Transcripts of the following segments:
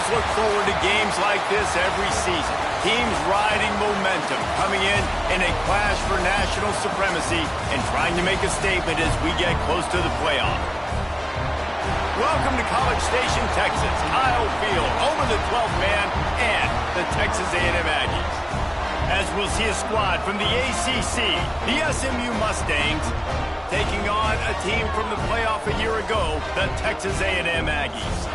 look forward to games like this every season. Teams riding momentum, coming in a clash for national supremacy and trying to make a statement as we get close to the playoff. Welcome to College Station, Texas. Kyle Field, home of the 12th man and the Texas A&M Aggies. As we'll see a squad from the ACC, the SMU Mustangs, taking on a team from the playoff a year ago, the Texas A&M Aggies.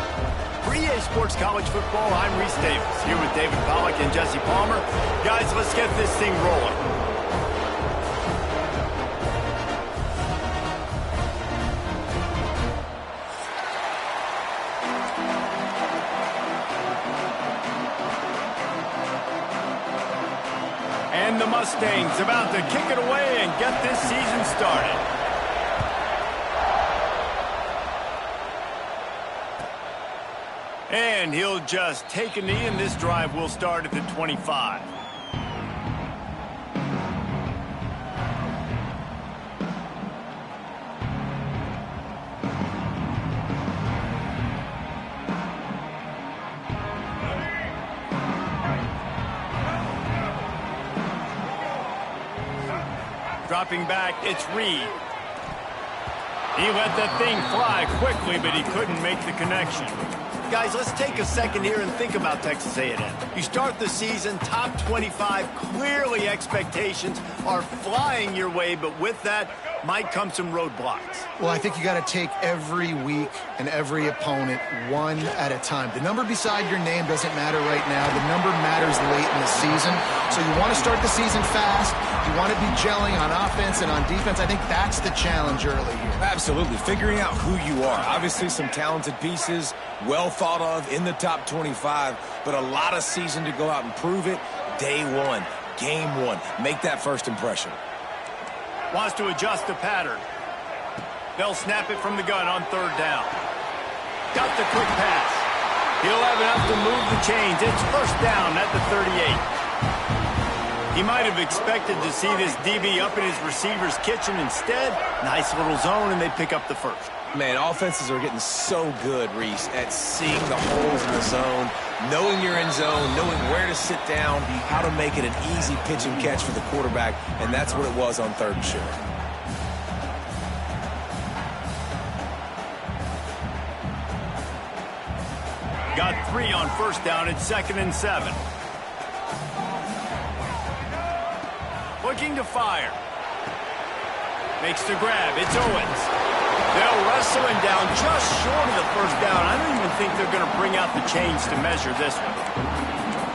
For EA Sports College Football, I'm Reese Davis, here with David Pollack and Jesse Palmer. Guys, let's get this thing rolling. And the Mustangs about to kick it away and get this season started. And he'll just take a knee, and this drive will start at the 25. Dropping back, it's Reed. He let the thing fly quickly, but he couldn't make the connection. Guys, let's take a second here and think about Texas A&M. You start the season, top 25, clearly expectations are flying your way, but with that might come some roadblocks. Well, I think you got to take every week and every opponent one at a time. The number beside your name doesn't matter right now. The number matters late in the season. So you want to start the season fast. You want to be gelling on offense and on defense. I think that's the challenge early here. Absolutely. Figuring out who you are. Obviously some talented pieces, well thought of in the top 25, but a lot of season to go out and prove it. Day one, game one. Make that first impression. Wants to adjust the pattern. They'll snap it from the gun on third down. Got the quick pass. He'll have enough to move the chains. It's first down at the 38. He might have expected to see this DB up in his receiver's kitchen. Instead, nice little zone, and they pick up the first. Man, offenses are getting so good, Reese, at seeing the holes in the zone, knowing you're in zone, knowing where to sit down, how to make it an easy pitch and catch for the quarterback, and that's what it was on third and short. Got 3 on first down. It's 2nd and 7. Looking to fire. Makes the grab. It's Owens. They'll wrestle him down just short of the first down. I don't even think they're going to bring out the chains to measure this one.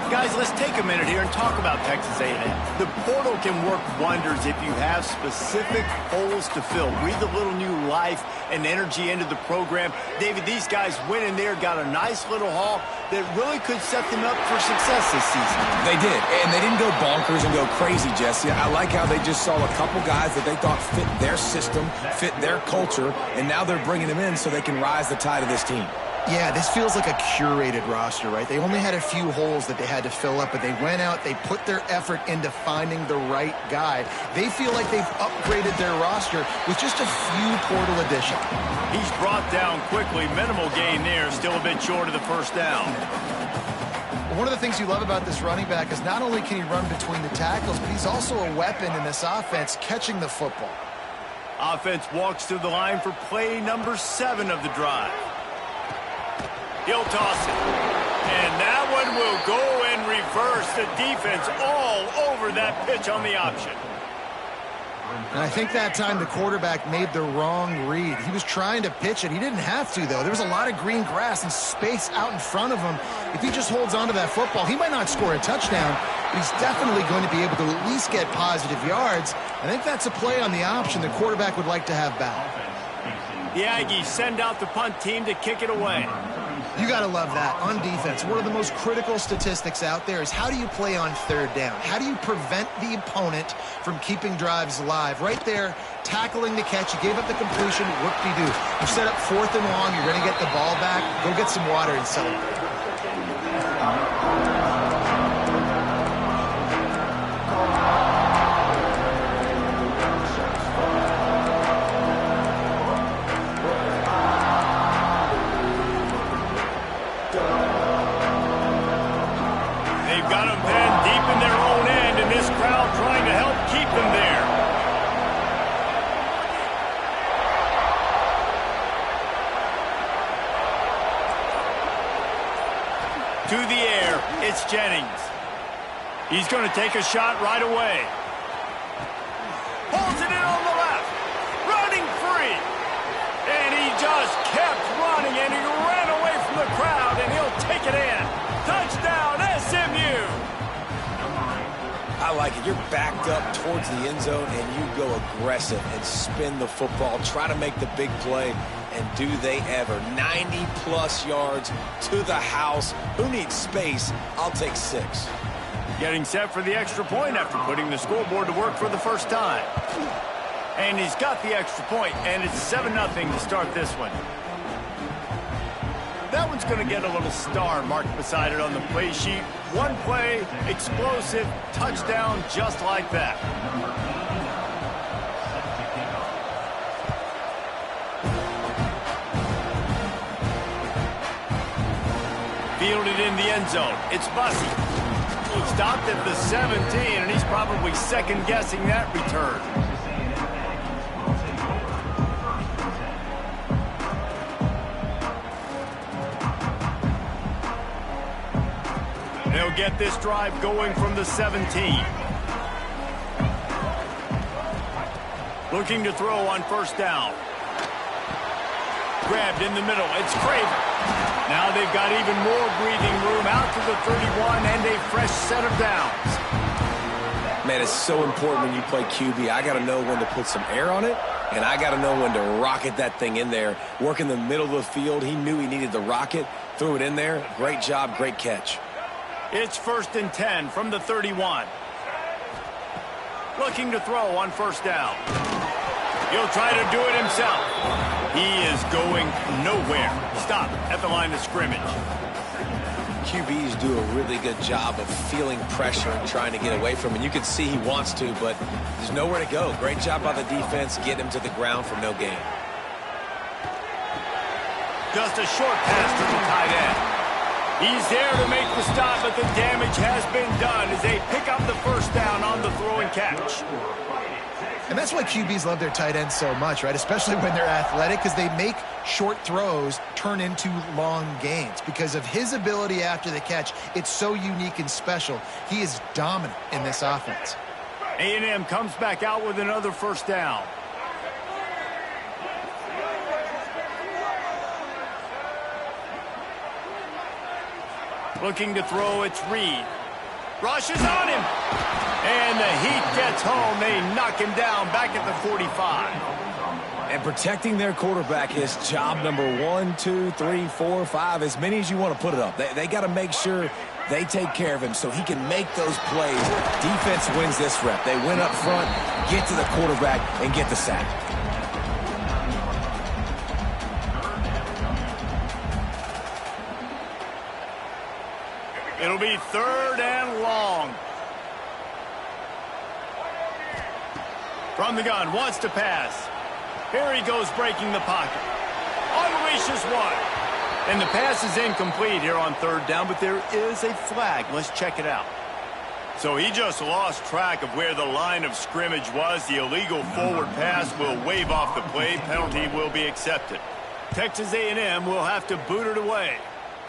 Guys, let's take a minute here and talk about Texas A&M. The portal can work wonders if you have specific holes to fill. Breathe a little new life and energy into the program. David, these guys went in there, got a nice little haul that really could set them up for success this season. They did, and they didn't go bonkers and go crazy, Jesse. I like how they just saw a couple guys that they thought fit their system, fit their culture, and now they're bringing them in so they can rise the tide of this team. Yeah, this feels like a curated roster, right? They only had a few holes that they had to fill up, but they went out, they put their effort into finding the right guy. They feel like they've upgraded their roster with just a few portal additions. He's brought down quickly. Minimal gain there, still a bit short of the first down. One of the things you love about this running back is not only can he run between the tackles, but he's also a weapon in this offense, catching the football. Offense walks to the line for play number 7 of the drive. He'll toss it. And that one will go in reverse. The defense all over that pitch on the option. And I think that time the quarterback made the wrong read. He was trying to pitch it. He didn't have to, though. There was a lot of green grass and space out in front of him. If he just holds on to that football, he might not score a touchdown, but he's definitely going to be able to at least get positive yards. I think that's a play on the option the quarterback would like to have back. The Aggies send out the punt team to kick it away. You got to love that. On defense, one of the most critical statistics out there is how do you play on third down? How do you prevent the opponent from keeping drives alive? Right there, tackling the catch. You gave up the completion. Whoop-de-doo. You set up 4th and long. You're going to get the ball back. Go get some water and celebrate. Jennings. He's going to take a shot right away. Pulls it in on the left. Running free. And he just kept running, and he ran away from the crowd, and he'll take it in. Touchdown, SMU. I like it. You're backed up towards the end zone, and you go aggressive and spin the football, try to make the big play, and do they ever. 90-plus yards to the house. Who needs space? I'll take 6. Getting set for the extra point after putting the scoreboard to work for the first time. And he's got the extra point, and it's 7-0 to start this one. That one's going to get a little star marked beside it on the play sheet. One play, explosive, touchdown, just like that. Fielded in the end zone. It's Bussey. Stopped at the 17, and he's probably second-guessing that return. They'll get this drive going from the 17. Looking to throw on first down. Grabbed in the middle. It's Craven. Now they've got even more breathing room out to the 31 and a fresh set of downs. Man, it's so important when you play QB. I got to know when to put some air on it, and I got to know when to rocket that thing in there. Work in the middle of the field. He knew he needed the rocket. Threw it in there. Great job, great catch. It's 1st and 10 from the 31. Looking to throw on first down. He'll try to do it himself. He is going nowhere. Stop at the line of scrimmage. QBs do a really good job of feeling pressure and trying to get away from it. You can see he wants to, but there's nowhere to go. Great job by the defense getting him to the ground for no gain. Just a short pass to the tight end. He's there to make the stop, but the damage has been done as they pick up the first down on the throw and catch. And that's why QBs love their tight ends so much, right? Especially when they're athletic, because they make short throws turn into long gains. Because of his ability after the catch, it's so unique and special. He is dominant in this offense. A&M comes back out with another first down. Looking to throw, it's Reed. Rushes on him. And the heat gets home. They knock him down back at the 45. And protecting their quarterback is job number 1, 2, 3, 4, 5, as many as you want to put it up. They got to make sure they take care of him so he can make those plays. Defense wins this rep. They win up front, get to the quarterback, and get the sack. It'll be 3rd and long. From the gun, wants to pass. Here he goes breaking the pocket. Unleashes one. And the pass is incomplete here on 3rd down, but there is a flag. Let's check it out. So he just lost track of where the line of scrimmage was. The illegal forward pass will wave off the play. Penalty will be accepted. Texas A&M will have to boot it away.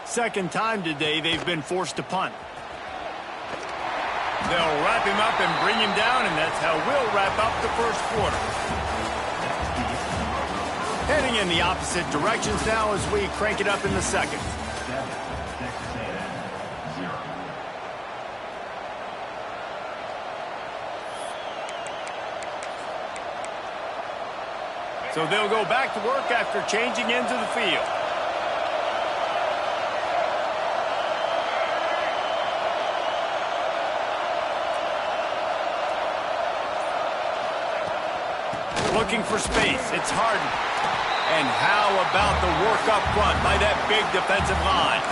Second time today they've been forced to punt. They'll wrap him up and bring him down, and that's how we'll wrap up the first quarter. Heading in the opposite directions now as we crank it up in the second. So they'll go back to work after changing into the field. Looking for space. It's Harden. And how about the work up front by that big defensive line?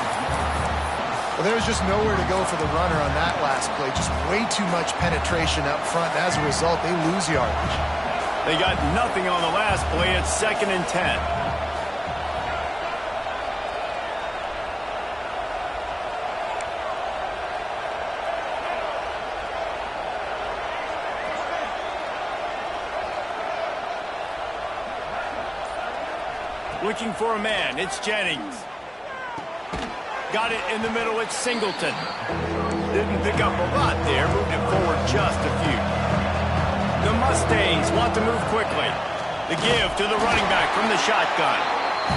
Well, there's just nowhere to go for the runner on that last play. Just way too much penetration up front. As a result, they lose yardage. They got nothing on the last play. It's 2nd and 10. Looking for a man. It's Jennings. Got it in the middle. It's Singleton. Didn't pick up a lot there, moved it forward just a few. The Mustangs want to move quickly. The give to the running back from the shotgun.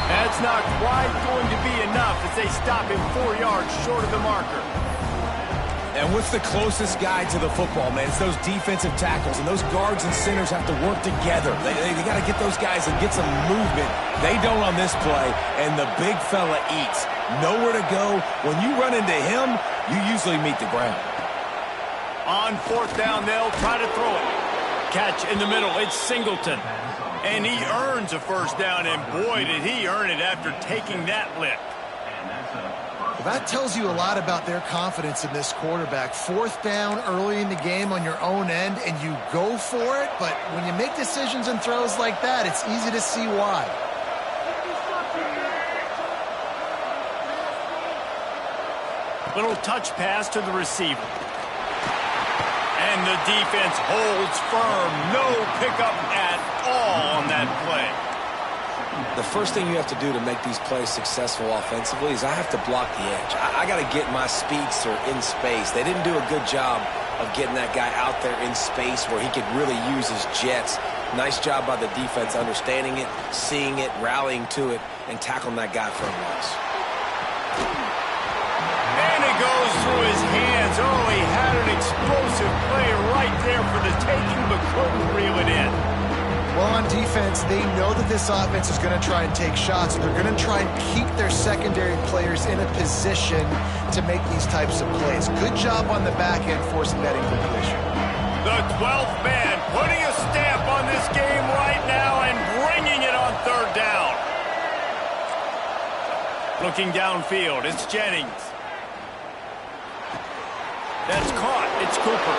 That's not quite going to be enough as they stop him 4 yards short of the marker. And what's the closest guy to the football, man? It's those defensive tackles, and those guards and centers have to work together. They got to get those guys and get some movement. They don't on this play, and the big fella eats. Nowhere to go. When you run into him, you usually meet the ground. On fourth down, they'll try to throw it. Catch in the middle, it's Singleton. And he earns a first down, and boy, did he earn it after taking that lift. Well, that tells you a lot about their confidence in this quarterback. Fourth down early in the game on your own end, and you go for it, but when you make decisions and throws like that, it's easy to see why. Little touch pass to the receiver. And the defense holds firm. No pickup at all on that play. The first thing you have to do to make these plays successful offensively is I have to block the edge. I got to get my speedster in space. They didn't do a good job of getting that guy out there in space where he could really use his jets. Nice job by the defense understanding it, seeing it, rallying to it, and tackling that guy for a loss. And it goes through his hands. Oh, he had an explosive play right there for the taking, but couldn't reel it in. Well, on defense, they know that this offense is going to try and take shots. They're going to try and keep their secondary players in a position to make these types of plays. Good job on the back end forcing that incompletion. The 12th man putting a stamp on this game right now and bringing it on third down. Looking downfield, it's Jennings. That's caught. It's Cooper.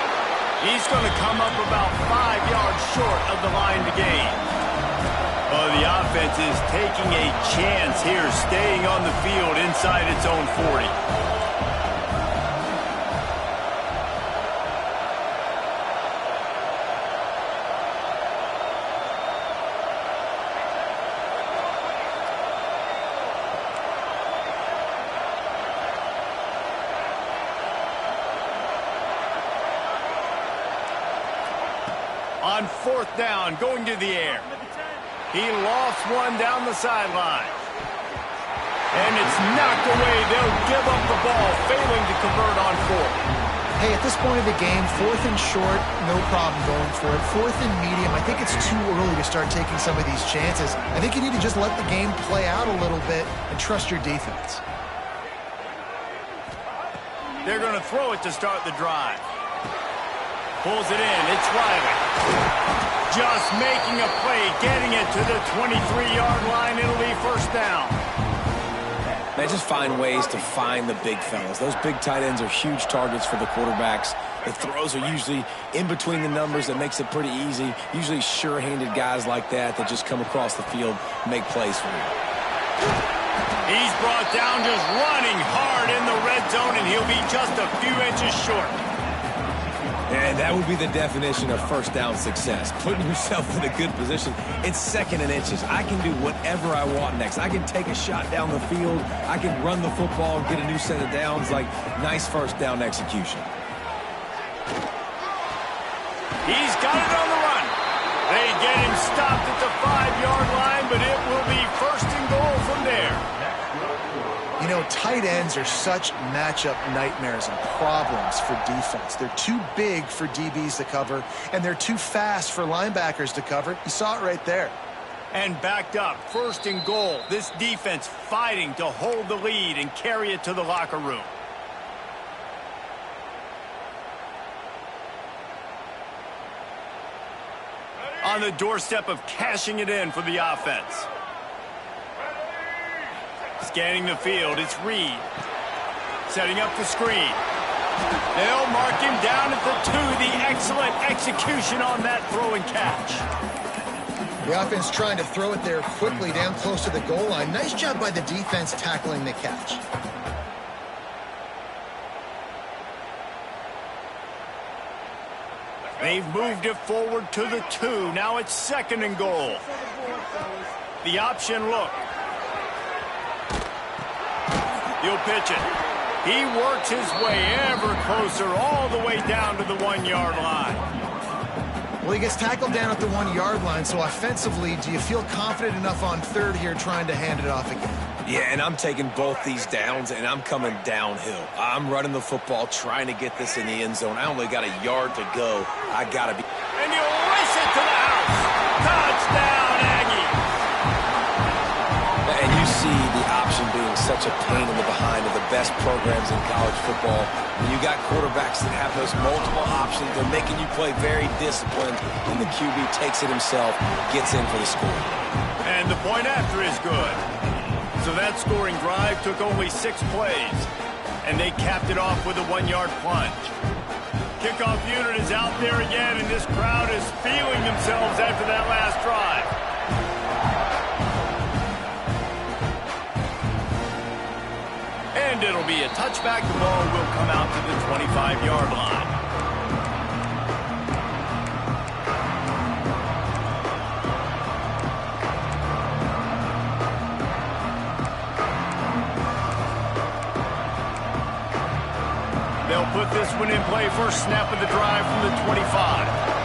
He's going to come up about 5 yards short of the line to gain. Well, the offense is taking a chance here, staying on the field inside its own 40. On fourth down, going to the air. He lost one down the sideline. And it's knocked away. They'll give up the ball, failing to convert on fourth. Hey, at this point of the game, fourth and short, no problem going for it. Fourth and medium, I think it's too early to start taking some of these chances. I think you need to just let the game play out a little bit and trust your defense. They're going to throw it to start the drive. Pulls it in. It's Riley. Just making a play, getting it to the 23-yard line. It'll be first down. Man, just find ways to find the big fellas. Those big tight ends are huge targets for the quarterbacks. The throws are usually in between the numbers. That makes it pretty easy. Usually sure-handed guys like that just come across the field and make plays for you. He's brought down just running hard in the red zone, and he'll be just a few inches short. And that would be the definition of first down success. Putting yourself in a good position. It's second and inches. I can do whatever I want next. I can take a shot down the field. I can run the football and get a new set of downs. Like, nice first down execution. He's got it on the run. They get him stopped at the 5-yard line, but it will be first and goal from there. You know, tight ends are such matchup nightmares and problems for defense. They're too big for DBs to cover, and they're too fast for linebackers to cover. You saw it right there. And backed up, first and goal. This defense fighting to hold the lead and carry it to the locker room. On the doorstep of cashing it in for the offense. Scanning the field, it's Reed. Setting up the screen. They'll mark him down at the 2. The excellent execution on that throw and catch. The offense trying to throw it there quickly down close to the goal line. Nice job by the defense tackling the catch. They've moved it forward to the 2. Now it's second and goal. The option look. He'll pitch it. He works his way ever closer all the way down to the 1-yard line. Well, he gets tackled down at the 1-yard line, so offensively, do you feel confident enough on third here trying to hand it off again? Yeah, and I'm taking both these downs, and I'm coming downhill. I'm running the football, trying to get this in the end zone. I only got a yard to go. I got to be... And you race it to the house. Touchdown, Aggie. And you see the option being such a pain in the behind of the best programs in college football. When you got quarterbacks that have those multiple options, they're making you play very disciplined, and the QB takes it himself, gets in for the score. And the point after is good. So that scoring drive took only 6 plays, and they capped it off with a 1-yard plunge. Kickoff unit is out there again, and this crowd is feeling themselves after that last drive. And it'll be a touchback. The ball will come out to the 25-yard line. They'll put this one in play. First snap of the drive from the 25.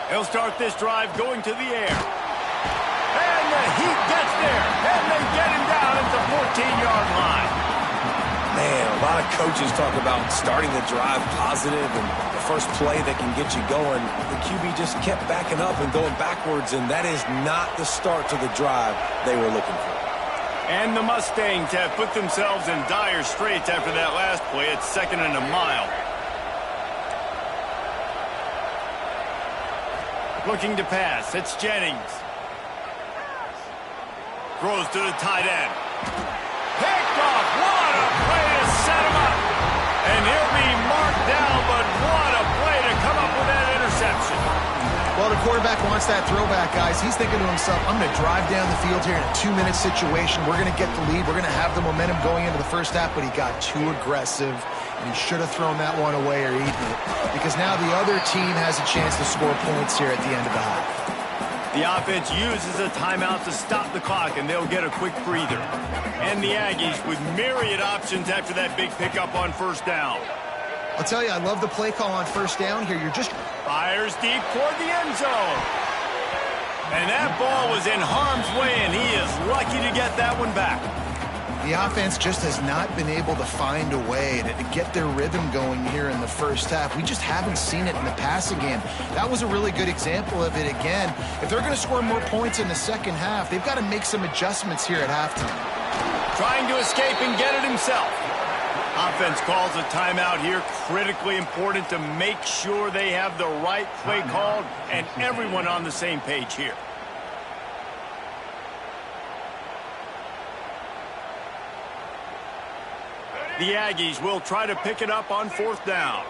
He'll start this drive going to the air. And the heat gets there. And they get him down at the 14-yard line. Man, a lot of coaches talk about starting the drive positive and the first play that can get you going. The QB just kept backing up and going backwards, and that is not the start to the drive they were looking for. And the Mustangs have put themselves in dire straits after that last play. It's 2nd and a mile. Looking to pass. It's Jennings. Throws to the tight end. Picked off. What a play to set him up. And he'll be marked down, but what a play to come up with that interception. Well, the quarterback wants that throwback, guys. He's thinking to himself, I'm going to drive down the field here in a 2-minute situation. We're going to get the lead. We're going to have the momentum going into the first half, but he got too aggressive, and he should have thrown that one away or eaten it, because now the other team has a chance to score points here at the end of the half. The offense uses a timeout to stop the clock, and they'll get a quick breather. And the Aggies with myriad options after that big pickup on first down. I'll tell you, I love the play call on first down here. You're just... Fires deep toward the end zone. And that ball was in harm's way, and he is lucky to get that one back. The offense just has not been able to find a way to get their rhythm going here in the first half. We just haven't seen it in the passing game. That was a really good example of it again. If they're going to score more points in the second half, they've got to make some adjustments here at halftime. Trying to escape and get it himself. Offense calls a timeout here. Critically important to make sure they have the right play called and everyone on the same page here. The Aggies will try to pick it up on fourth down.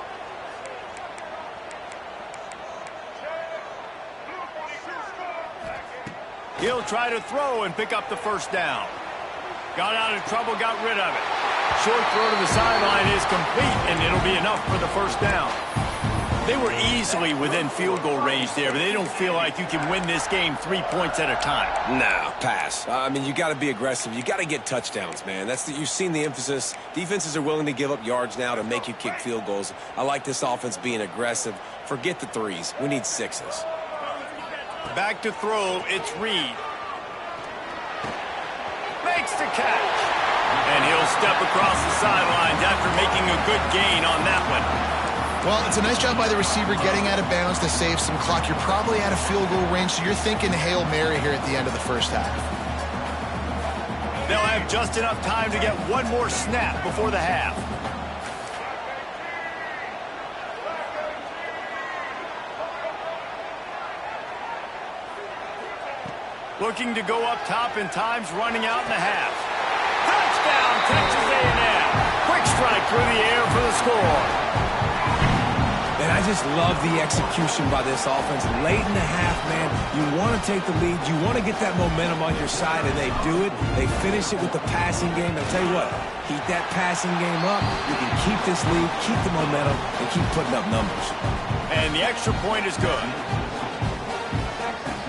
He'll try to throw and pick up the first down. Got out of trouble, got rid of it. Short throw to the sideline is complete, and it'll be enough for the first down. They were easily within field goal range there, but they don't feel like you can win this game 3 points at a time. Nah, pass. I mean, you got to be aggressive. You got to get touchdowns, man. You've seen the emphasis. Defenses are willing to give up yards now to make you kick field goals. I like this offense being aggressive. Forget the threes. We need sixes. Back to throw, it's Reed. Makes the catch. And he'll step across the sidelines after making a good gain on that one. Well, it's a nice job by the receiver getting out of bounds to save some clock. You're probably out of field goal range, so you're thinking Hail Mary here at the end of the first half. They'll have just enough time to get one more snap before the half. Looking to go up top, and time's running out in the half. Touchdown, Texas A&M. Quick strike through the air for the score. And I just love the execution by this offense. Late in the half, man, you want to take the lead. You want to get that momentum on your side, and they do it. They finish it with the passing game. I'll tell you what, keep that passing game up. You can keep this lead, keep the momentum, and keep putting up numbers. And the extra point is good.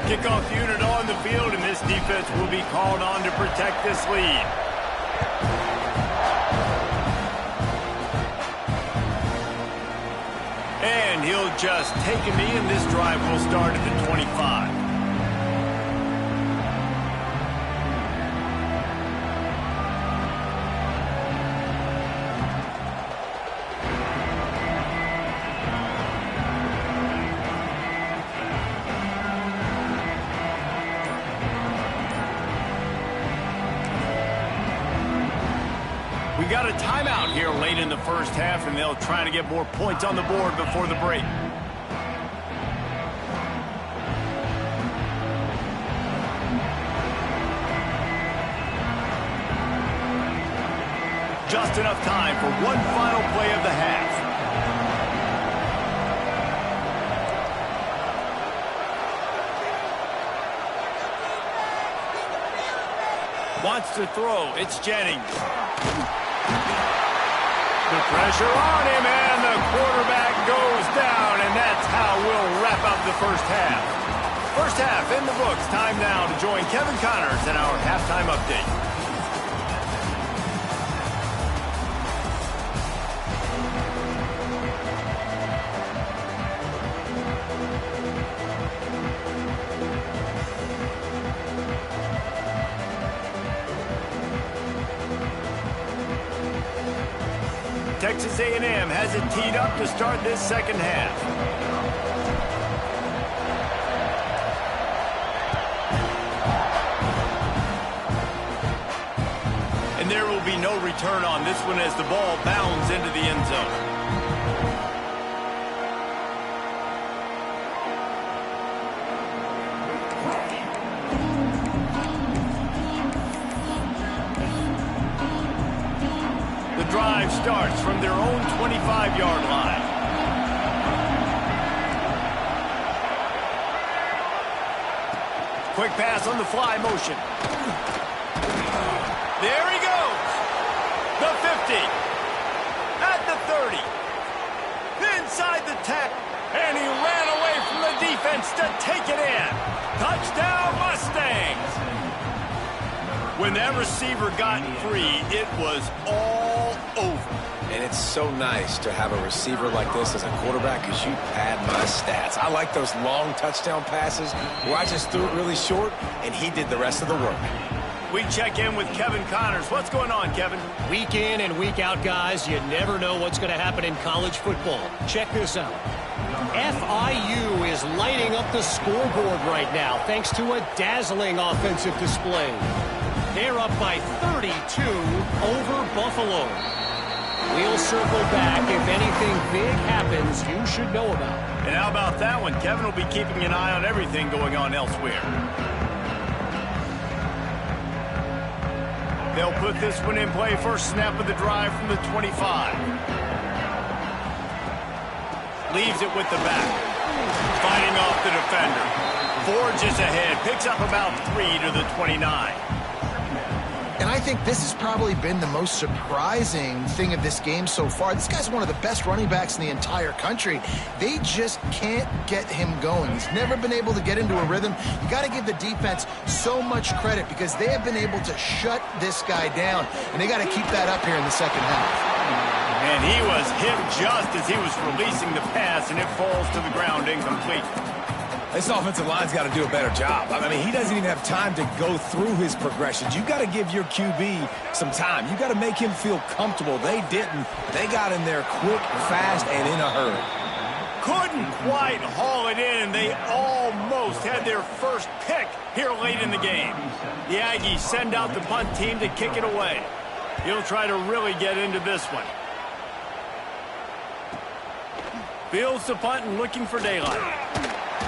Kickoff unit on the field, and this defense will be called on to protect this lead. And he'll just take a knee, and this drive will start at the 25. We got a timeout here late in the first half, and they'll try to get more points on the board before the break. Just enough time for one final play of the half. Wants to throw. It's Jennings. The pressure on him, and the quarterback goes down, and that's how we'll wrap up the first half. First half in the books. Time now to join Kevin Connors in our halftime update. Texas A&M has it teed up to start this second half. And there will be no return on this one as the ball bounds into the end zone. Drive starts from their own 25-yard line. Quick pass on the fly motion. There he goes. The 50. At the 30. Inside the 10. And he ran away from the defense to take it in. Touchdown Mustangs. When that receiver got free, it was all over. And it's so nice to have a receiver like this as a quarterback because you pad my stats. I like those long touchdown passes where I just threw it really short and he did the rest of the work. We check in with Kevin Connors. What's going on, Kevin? Week in and week out, guys, you never know what's going to happen in college football. Check this out. FIU is lighting up the scoreboard right now thanks to a dazzling offensive display. They're up by 32 over Buffalo. We'll circle back if anything big happens you should know about. And how about that one? Kevin will be keeping an eye on everything going on elsewhere. They'll put this one in play. First snap of the drive from the 25. Leaves it with the back. Fighting off the defender. Forges ahead. Picks up about 3 to the 29. And I think this has probably been the most surprising thing of this game so far. This guy's one of the best running backs in the entire country. They just can't get him going. He's never been able to get into a rhythm. You got to give the defense so much credit because they have been able to shut this guy down. And they got to keep that up here in the second half. And he was hit just as he was releasing the pass, and it falls to the ground incomplete. This offensive line's got to do a better job. I mean, he doesn't even have time to go through his progressions. You got to give your QB some time. You got to make him feel comfortable. They didn't. They got in there quick, fast, and in a hurry. Couldn't quite haul it in. They almost had their first pick here late in the game. The Aggies send out the punt team to kick it away. He'll try to really get into this one. Fields the punt and looking for daylight.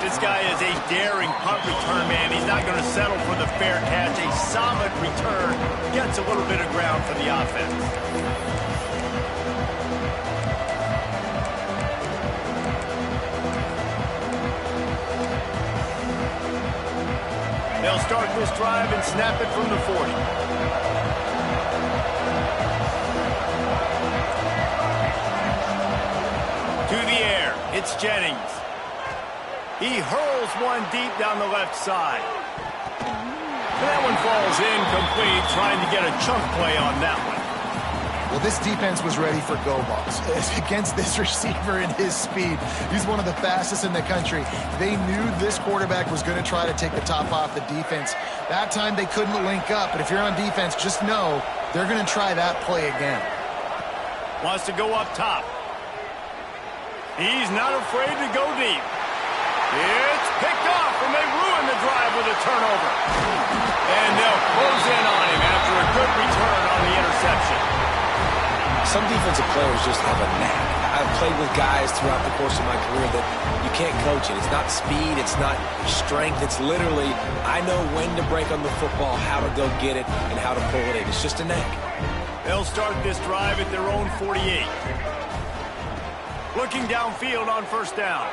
This guy is a daring punt return man. He's not going to settle for the fair catch. A solid return gets a little bit of ground for the offense. They'll start this drive and snap it from the 40. To the air. It's Jennings. He hurls one deep down the left side. That one falls incomplete, trying to get a chunk play on that one. Well, this defense was ready for go balls against this receiver and his speed. He's one of the fastest in the country. They knew this quarterback was going to try to take the top off the defense. That time they couldn't link up, but if you're on defense, just know they're going to try that play again. Wants to go up top. He's not afraid to go deep. It's picked off, and they ruin the drive with a turnover. And they'll close in on him after a good return on the interception. Some defensive players just have a knack. I've played with guys throughout the course of my career that you can't coach it. It's not speed. It's not strength. It's literally, I know when to break on the football, how to go get it, and how to pull it in. It's just a knack. They'll start this drive at their own 48. Looking downfield on first down.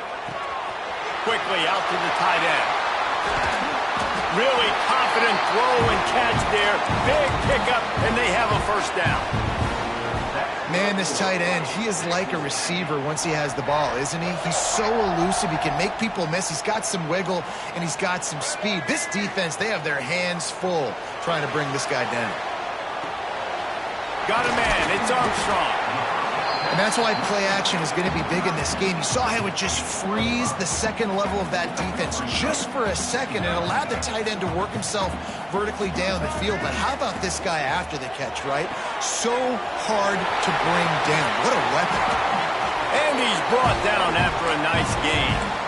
Quickly out to the tight end. Really confident throw and catch there. Big pickup, and they have a first down. Man, this tight end, he is like a receiver once he has the ball, isn't he? He's so elusive. He can make people miss. He's got some wiggle, and he's got some speed. This defense, they have their hands full trying to bring this guy down. Got a man. It's Armstrong. And that's why play action is going to be big in this game. You saw how it just frees the second level of that defense just for a second and allowed the tight end to work himself vertically down the field. But how about this guy after the catch, right? So hard to bring down. What a weapon. And he's brought down after a nice gain.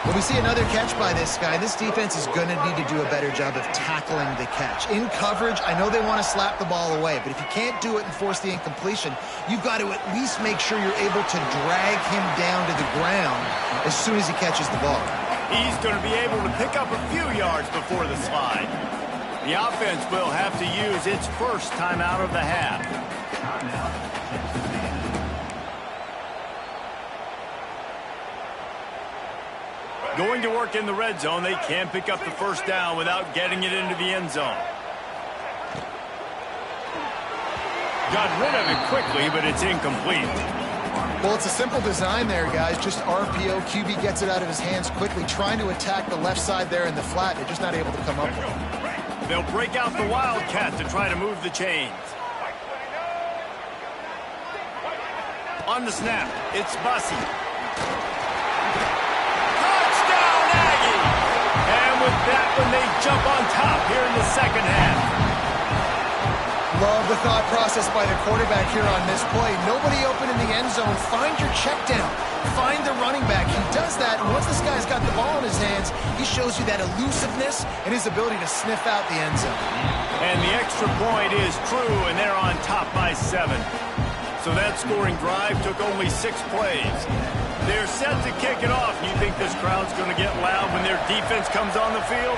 When we see another catch by this guy, this defense is going to need to do a better job of tackling the catch. In coverage, I know they want to slap the ball away, but if you can't do it and force the incompletion, you've got to at least make sure you're able to drag him down to the ground as soon as he catches the ball. He's going to be able to pick up a few yards before the slide. The offense will have to use its first time out of the half. Going to work in the red zone, they can't pick up the first down without getting it into the end zone. Got rid of it quickly, but it's incomplete. Well, it's a simple design there, guys. Just RPO. QB gets it out of his hands quickly, trying to attack the left side there in the flat. They're just not able to come up with it. They'll break out the Wildcat to try to move the chains. On the snap, it's Bussy. With that one, they jump on top here in the second half. Love the thought process by the quarterback here on this play. Nobody open in the end zone. Find your check down. Find the running back. He does that, and once this guy's got the ball in his hands, he shows you that elusiveness and his ability to sniff out the end zone. And the extra point is true, and they're on top by 7. So that scoring drive took only 6 plays. They're set to kick it off. You think this crowd's going to get loud when their defense comes on the field?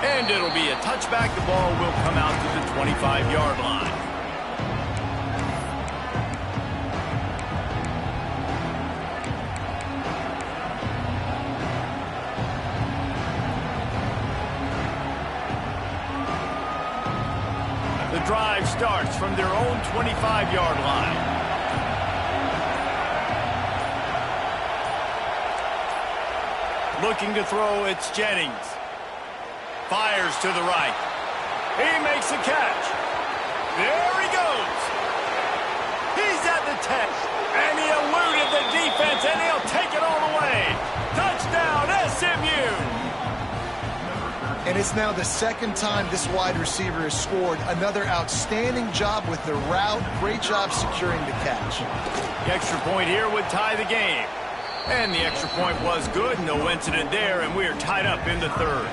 And it'll be a touchback. The ball will come out to the 25-yard line. The drive starts from their own 25-yard line. Looking to throw, it's Jennings. Fires to the right. He makes a catch. There he goes. He's at the 10. And he eluded the defense, and he'll take it all the way. Touchdown, SMU. And it's now the second time this wide receiver has scored. Another outstanding job with the route. Great job securing the catch. The extra point here would tie the game. And the extra point was good. No incident there, and we are tied up in the third.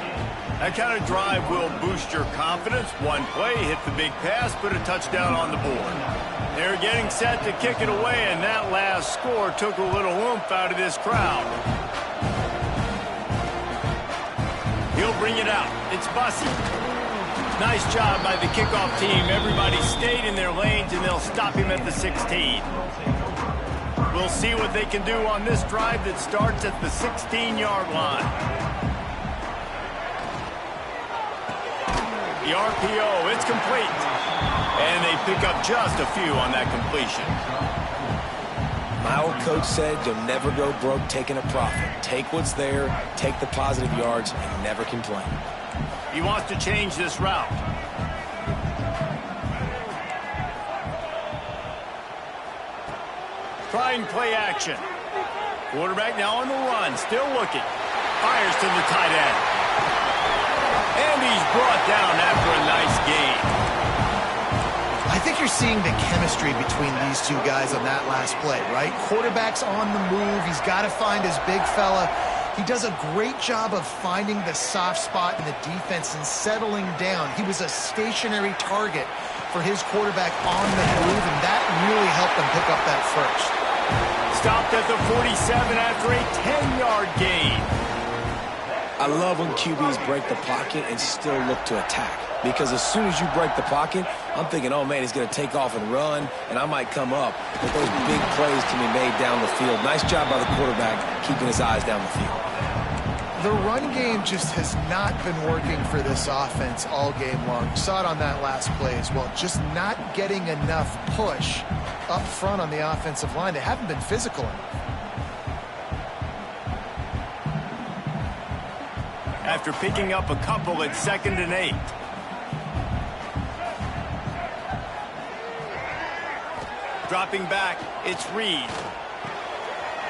That kind of drive will boost your confidence. One play, hit the big pass, put a touchdown on the board. They're getting set to kick it away, and that last score took a little oomph out of this crowd. He'll bring it out. It's Bussy. Nice job by the kickoff team. Everybody stayed in their lanes, and they'll stop him at the 16. We'll see what they can do on this drive that starts at the 16-yard line. The RPO, it's complete. And they pick up just a few on that completion. My old coach said you'll never go broke taking a profit. Take what's there, take the positive yards, and never complain. He wants to change this route. Trying play action. Quarterback now on the run, still looking. Fires to the tight end. And he's brought down after a nice gain. I think you're seeing the chemistry between these two guys on that last play, right? Quarterback's on the move. He's got to find his big fella. He does a great job of finding the soft spot in the defense and settling down. He was a stationary target for his quarterback on the move, and that really helped him pick up that first. Stopped at the 47 after a 10-yard gain. I love when QBs break the pocket and still look to attack. Because as soon as you break the pocket, I'm thinking, oh, man, he's going to take off and run, and I might come up. But those big plays can be made down the field. Nice job by the quarterback keeping his eyes down the field. The run game just has not been working for this offense all game long. You saw it on that last play as well. Just not getting enough push up front on the offensive line. They haven't been physical enough. After picking up a couple at 2nd and 8. Dropping back, it's Reed.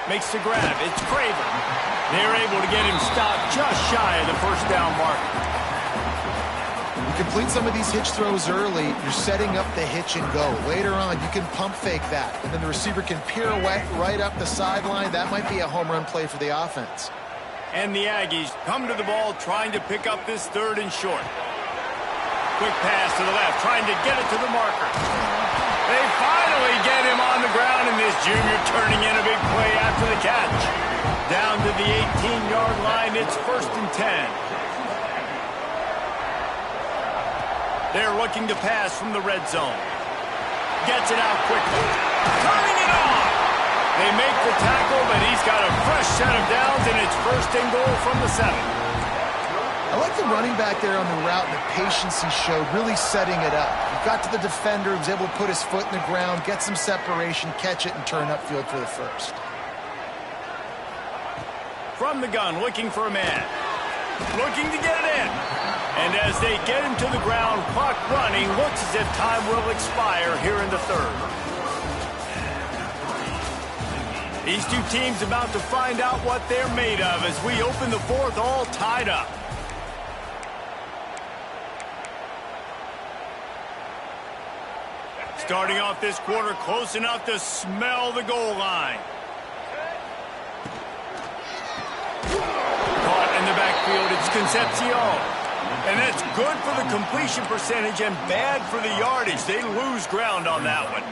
Makes the grab, it's Craver. They're able to get him stopped just shy of the first down marker. You complete some of these hitch throws early, you're setting up the hitch and go. Later on, you can pump fake that, and then the receiver can pirouette right up the sideline. That might be a home run play for the offense. And the Aggies come to the ball trying to pick up this 3rd and short. Quick pass to the left, trying to get it to the marker. They finally get him on the ground, and this junior turning in a big play after the catch. Down to the 18-yard line, it's 1st and 10. They're looking to pass from the red zone. Gets it out quickly. Turning it off. They make the tackle, but he's got a fresh set of downs, and it's 1st and goal from the 7. I like the running back there on the route and the patience he showed, really setting it up. He got to the defender, was able to put his foot in the ground, get some separation, catch it, and turn upfield for the 1st. From the gun, looking for a man. Looking to get it in. And as they get him to the ground, clock running, looks as if time will expire here in the 3rd. These two teams about to find out what they're made of as we open the 4th all tied up. Starting off this quarter close enough to smell the goal line. Caught in the backfield, it's Concepcion. And that's good for the completion percentage and bad for the yardage. They lose ground on that one.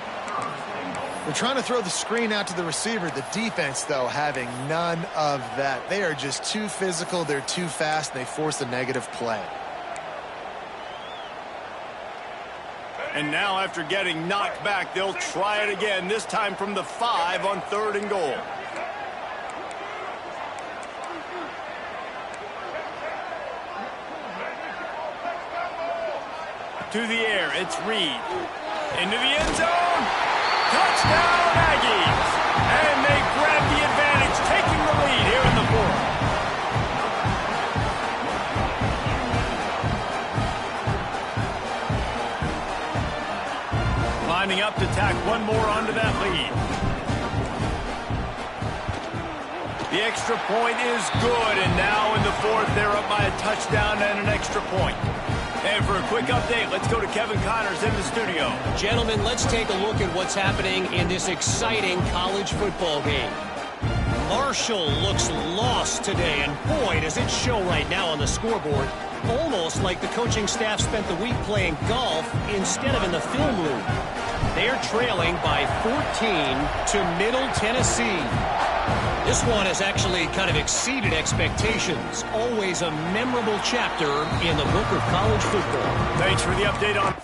They're trying to throw the screen out to the receiver. The defense, though, having none of that. They are just too physical, they're too fast, and they force a negative play. And now after getting knocked back, they'll try it again, this time from the 5 on 3rd and goal. To the air, it's Reed. Into the end zone. Touchdown, Aggies. And they grab the advantage, taking the lead here in the 4th. Lining up to tack one more onto that lead. The extra point is good, and now in the 4th, they're up by a touchdown and an extra point. And for a quick update, let's go to Kevin Connors in the studio. Gentlemen, let's take a look at what's happening in this exciting college football game. Marshall looks lost today, and boy, does it show right now on the scoreboard. Almost like the coaching staff spent the week playing golf instead of in the film room. They're trailing by 14 to Middle Tennessee. This one has actually kind of exceeded expectations. Always a memorable chapter in the book of college football. Thanks for the update on...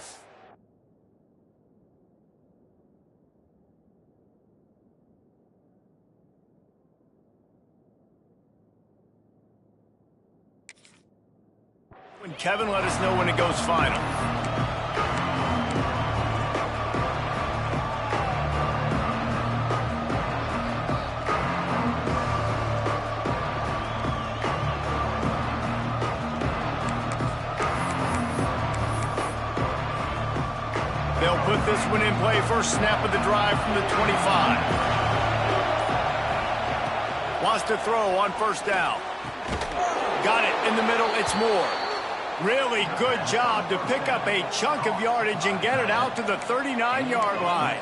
Kevin, let us know when it goes final. They'll put this one in play. First snap of the drive from the 25. Wants to throw on first down. Got it in the middle. It's Moore. Really good job to pick up a chunk of yardage and get it out to the 39-yard line.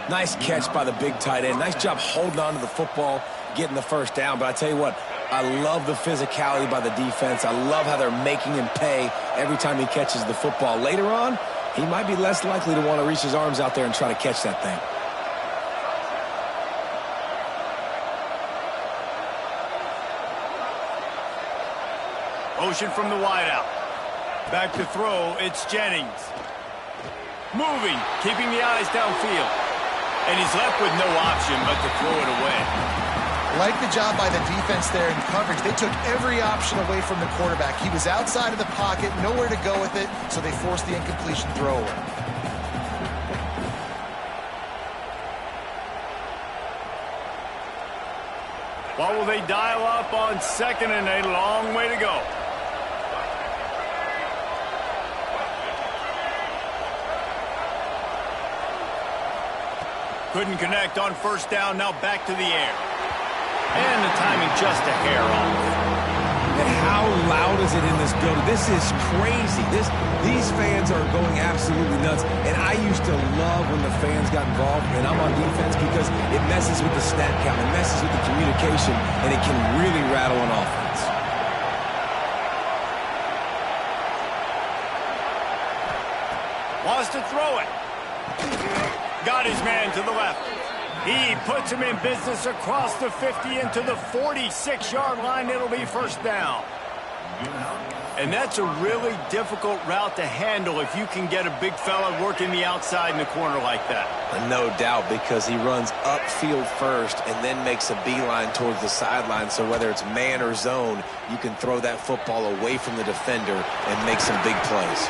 Nice catch by the big tight end. Nice job holding on to the football, getting the first down. But I tell you what, I love the physicality by the defense. I love how they're making him pay every time he catches the football. Later on, he might be less likely to want to reach his arms out there and try to catch that thing. Motion from the wideout. Back to throw, it's Jennings. Moving, keeping the eyes downfield. And he's left with no option but to throw it away. Like the job by the defense there in coverage. They took every option away from the quarterback. He was outside of the pocket, nowhere to go with it, so they forced the incompletion throw away. What will they dial up on second and a long way to go? Couldn't connect on first down, now back to the air. And the timing just a hair off. And how loud is it in this building? This is crazy. These fans are going absolutely nuts. And I used to love when the fans got involved, and I'm on defense, because it messes with the snap count, it messes with the communication, and it can really rattle an offense. Wants to throw it. Got his man to the left. He puts him in business across the 50 into the 46-yard line. It'll be first down. And that's a really difficult route to handle if you can get a big fella working the outside in the corner like that. No doubt, because he runs upfield first and then makes a beeline towards the sideline. So whether it's man or zone, you can throw that football away from the defender and make some big plays.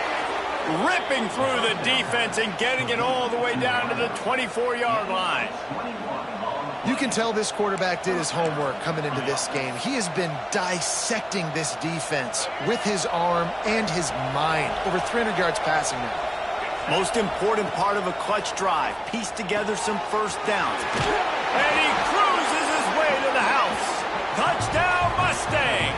Ripping through the defense and getting it all the way down to the 24-yard line. You can tell this quarterback did his homework coming into this game. He has been dissecting this defense with his arm and his mind. Over 300 yards passing now. Most important part of a clutch drive. Piece together some first downs. And he cruises his way to the house. Touchdown, Mustangs!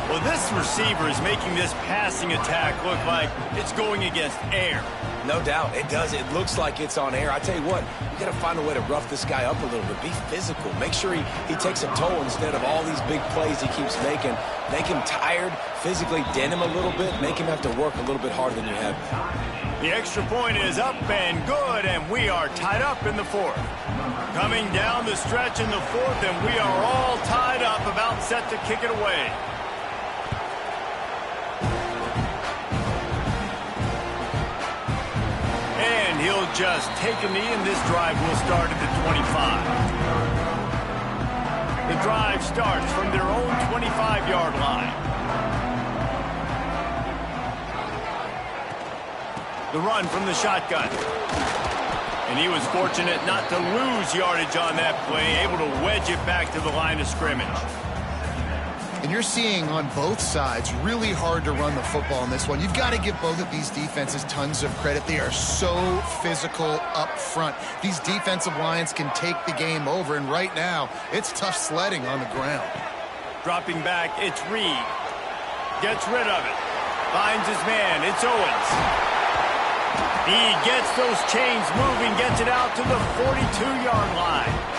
Well, this receiver is making this passing attack look like it's going against air. No doubt, it does. It looks like it's on air. I tell you what, you got to find a way to rough this guy up a little bit. Be physical. Make sure he takes a toll instead of all these big plays he keeps making. Make him tired, physically dent him a little bit, make him have to work a little bit harder than you have. The extra point is up and good, and we are tied up in the fourth. Coming down the stretch in the fourth, and we are all tied up, about set to kick it away. And he'll just take a knee, and this drive will start at the 25. The drive starts from their own 25-yard line. The run from the shotgun. And he was fortunate not to lose yardage on that play, able to wedge it back to the line of scrimmage. And you're seeing on both sides really hard to run the football in this one. You've got to give both of these defenses tons of credit. They are so physical up front. These defensive lines can take the game over, and right now, it's tough sledding on the ground. Dropping back, it's Reed. Gets rid of it. Finds his man, it's Owens. He gets those chains moving, gets it out to the 42-yard line.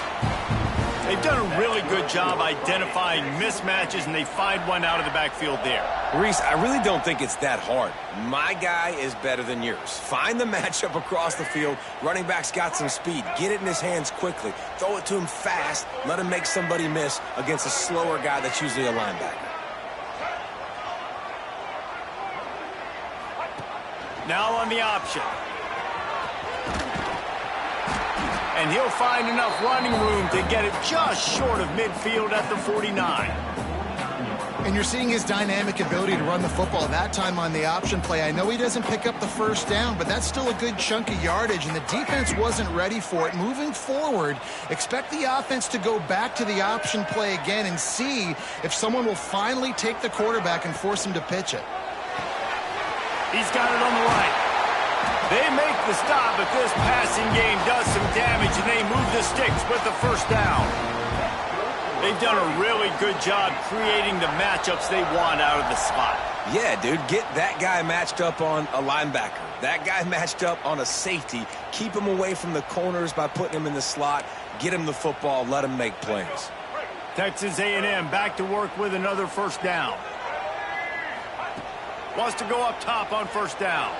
They've done a really good job identifying mismatches, and they find one out of the backfield there. Reese, I really don't think it's that hard. My guy is better than yours. Find the matchup across the field. Running back's got some speed. Get it in his hands quickly. Throw it to him fast. Let him make somebody miss against a slower guy that's usually a linebacker. Now on the option. And he'll find enough running room to get it just short of midfield at the 49. And you're seeing his dynamic ability to run the football. That time on the option play, I know he doesn't pick up the first down, but that's still a good chunk of yardage, and the defense wasn't ready for it. Moving forward, expect the offense to go back to the option play again and see if someone will finally take the quarterback and force him to pitch it. He's got it on the right. They make the stop, but this passing game does some damage, and they move the sticks with the first down. They've done a really good job creating the matchups they want out of the slot. Yeah, dude, get that guy matched up on a linebacker. That guy matched up on a safety. Keep him away from the corners by putting him in the slot. Get him the football. Let him make plays. Texas A&M back to work with another first down. Wants to go up top on first down.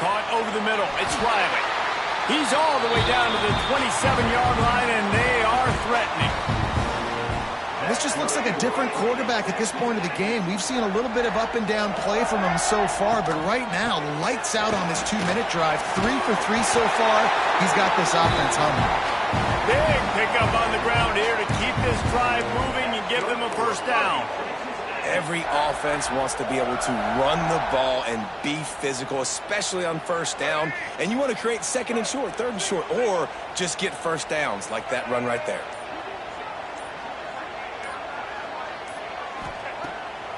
Caught over the middle. It's Riley. He's all the way down to the 27-yard line, and they are threatening. This just looks like a different quarterback at this point of the game. We've seen a little bit of up and down play from him so far, but right now, lights out on this 2-minute drive. 3 for 3 so far. He's got this offense humming. Big pickup on the ground here to keep this drive moving and give them a first down. Every offense wants to be able to run the ball and be physical, especially on first down. And you want to create second and short, third and short, or just get first downs like that run right there.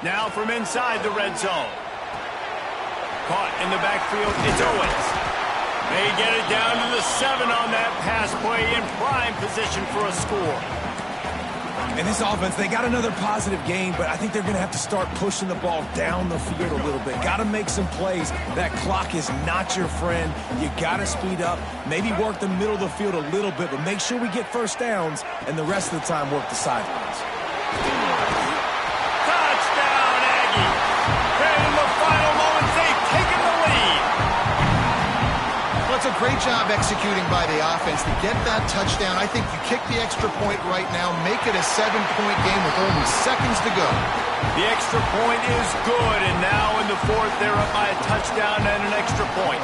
Now from inside the red zone. Caught in the backfield, it's Owens. They get it down to the 7 on that pass play in prime position for a score. And this offense, they got another positive gain, but I think they're going to have to start pushing the ball down the field a little bit. Got to make some plays. That clock is not your friend. You got to speed up, maybe work the middle of the field a little bit, but make sure we get first downs, and the rest of the time work the sidelines. Touchdown, Aggie. And in the final moments, they've taken the lead. Well, it's a great job executing by the offense to get that touchdown. I think you kick the extra point right now, make it a 7-point game with only seconds to go. The extra point is good, and now in the fourth, they're up by a touchdown and an extra point.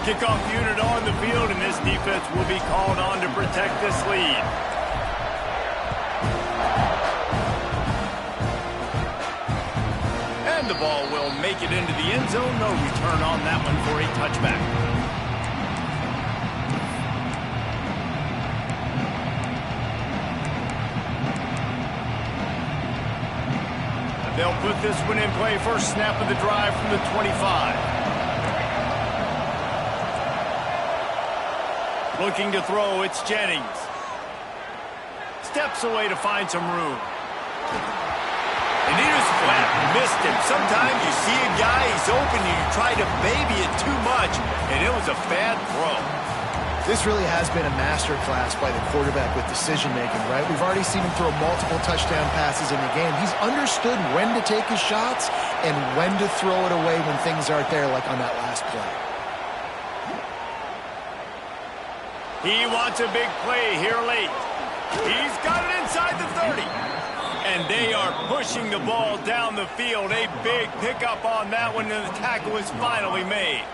Kickoff unit on the field, and this defense will be called on to protect this lead. And the ball will make it into the end zone. No return on that one for a touchback. They'll put this one in play. First snap of the drive from the 25. Looking to throw, it's Jennings. Steps away to find some room. And he was flat, missed him. Sometimes you see a guy, he's open, and you try to baby it too much, and it was a bad throw. This really has been a masterclass by the quarterback with decision-making, right? We've already seen him throw multiple touchdown passes in the game. He's understood when to take his shots and when to throw it away when things aren't there, like on that last play. He wants a big play here late. He's got it inside the 30. And they are pushing the ball down the field. A big pickup on that one, and the tackle is finally made.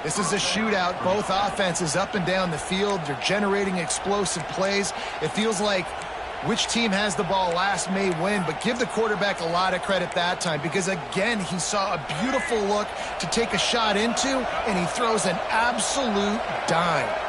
This is a shootout. Both offenses up and down the field. They're generating explosive plays. It feels like which team has the ball last may win, but give the quarterback a lot of credit that time because, again, he saw a beautiful look to take a shot into, and he throws an absolute dime.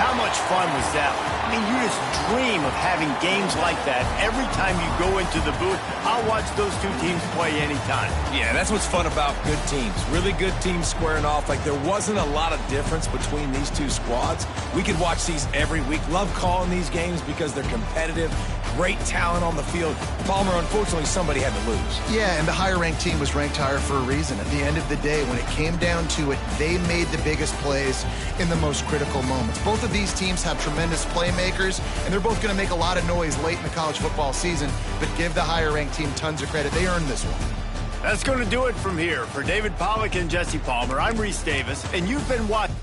How much fun was that? I mean, you just dream of having games like that every time you go into the booth. I'll watch those two teams play anytime. Yeah, that's what's fun about good teams. Really good teams squaring off. Like, there wasn't a lot of difference between these two squads. We could watch these every week. Love calling these games because they're competitive. Great talent on the field. Palmer, unfortunately, somebody had to lose. Yeah, and the higher-ranked team was ranked higher for a reason. At the end of the day, when it came down to it, they made the biggest plays in the most critical moments. Both of these teams have tremendous playmakers, and they're both going to make a lot of noise late in the college football season, but give the higher-ranked team tons of credit. They earned this one. That's going to do it from here. For David Pollack and Jesse Palmer, I'm Reese Davis, and you've been watching.